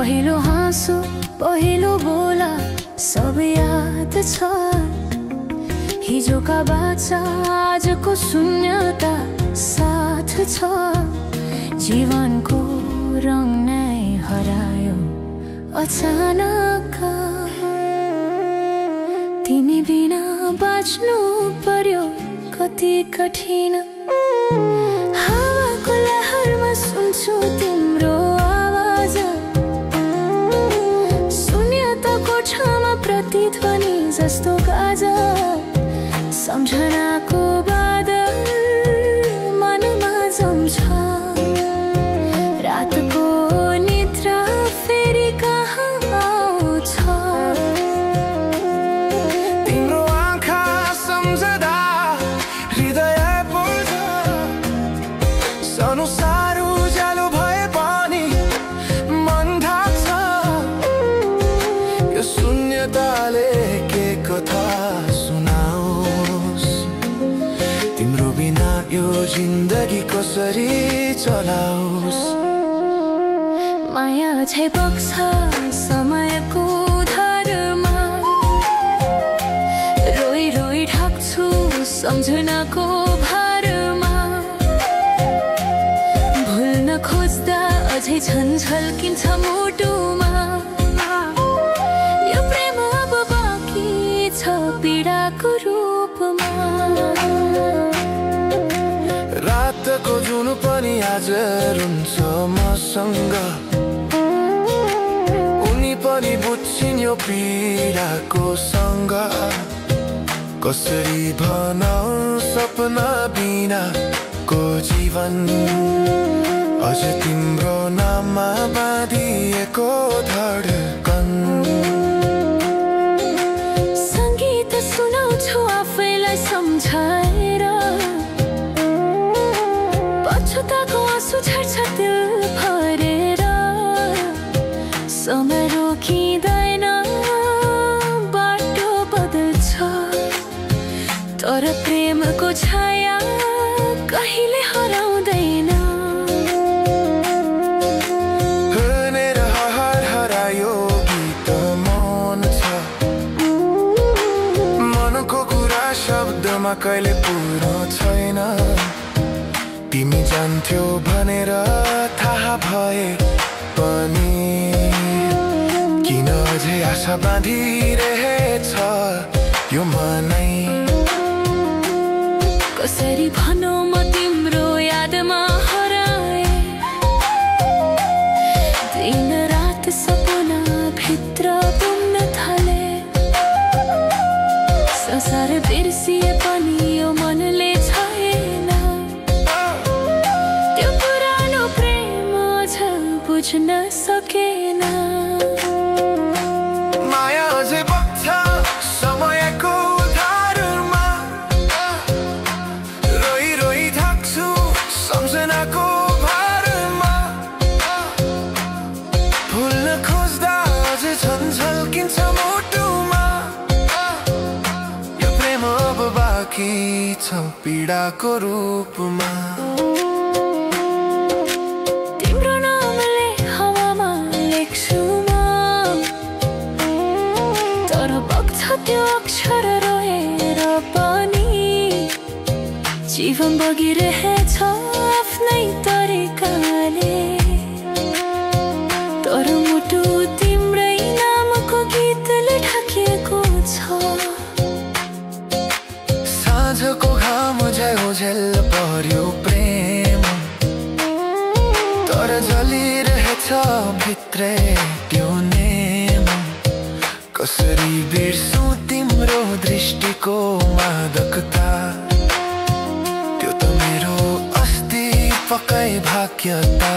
पहिलो हाँसो पहिलो बोला सब याद छ। हिजोका बाचा आजको शून्यता साथ छ। जीवनको रङ नै हरायो अचानक। तिमी बिना बाँच्नु पर्यो कति कठिन। हावाको लहरमा सुन्छु तिम्रो आवाज। शून्यता कोठामा प्रतिध्वनि जस्तो गाजर। सम्झनाको बादल मनमा जम्छ। रातको निद्रा फेरि कहाँ आउँछ। तिम्रो आँखा सम्झदा हृदय पोल्छ। सानो सानो उज्यालो भए पनि मन ढाक्छ। यो शून्यताले के कथा सुनाओस्। तिम्रो बिना यो जिन्दगी कसरी चलाओस्। माया झै बग्छ समयको धारमा। रोई रोई ढाक्छु सम्झनाको भारमा। भुल्न खोज्दा अझै झन् झल्किन्छ मुटुमा। यो प्रेम अब बाँकी छ पीडाको रूपमा। रातको जुन पनि आज रुन्छ मसँग। उनी पनि बुझ्छिन् यो पीडाको सँग। कसरी भनौँ सपना बिनाको जीवन। अझ तिम्रो नाममा बाँधिएको धडकन। सङ्गीत सुनाउँछु आफैलाई सम्झाएर। पछुताको आँसु झर्छ दिल भरेर। समय रोकिँदैन बाटो बदल्छ। तर प्रेमको छाया कहिले हराउँदैन। भनेर हर हरायो गीत मन छ। मनको कुरा शब्दमा कहिले पुरो छैन। तिमी जान्थ्यौ भनेर थाहा भए पनि किन अझै आशा बाँधिरहेछ यो मनै। कसरी भनौँ म तिम्रो यादमा हराए। दिन रात सपना भित्र पुग्न थाले। संसार बिर्सिए पनि यो मनले छैन। त्यो पुरानो प्रेम अझ बुझ्न सकेन। माया अझै बग्छ समयको धारमा। रोई रोई थाक्छु सम्झनाको भारमा। भुल्न खोज्दा अझै झन् झल्किन्छ मुटुमा। यो प्रेम अब बाँकी छ पीडाको रूपमा। तिम्रो नामले हावामा लेख्छु म। तर बग्छ त्यो अक्षर रोएर पनि। जीवन बगिरहेछ आफ्नै तरिकाले। तर मुटु तिम्रै नामको गीतले ढाकिएको छ। साँझको घाम झै ओझेल पर्यो प्रेम। तर जलिरहेछ भित्रै त्यो नेम। कसरी बिर्सु तिम्रो दृष्टिको मादकता। त्यो त मेरो अस्ति पक्कै भाग्यता।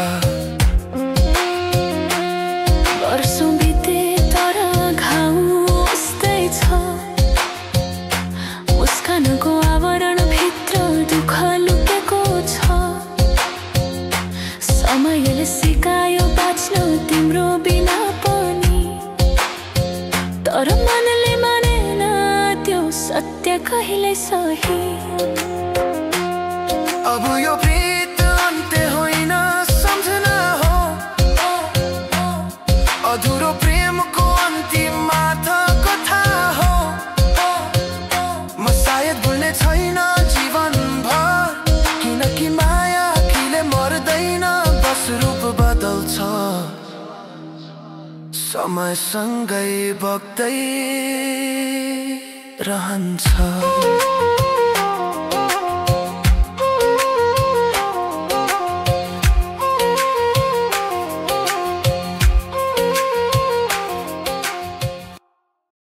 वर्षौँ बिते तर घाउ उस्तै छ। मुस्कानको आवरण भित्र दुःख लुकेको छ। समयले सिकायो बाँच्न तिम्रो बिना पनि। तर मनले मानेन त्यो सत्य कहिले सही। अब यो प्रीत अन्त्य होइन सम्झना हो। समयसँगै बग्दै रहन्छ।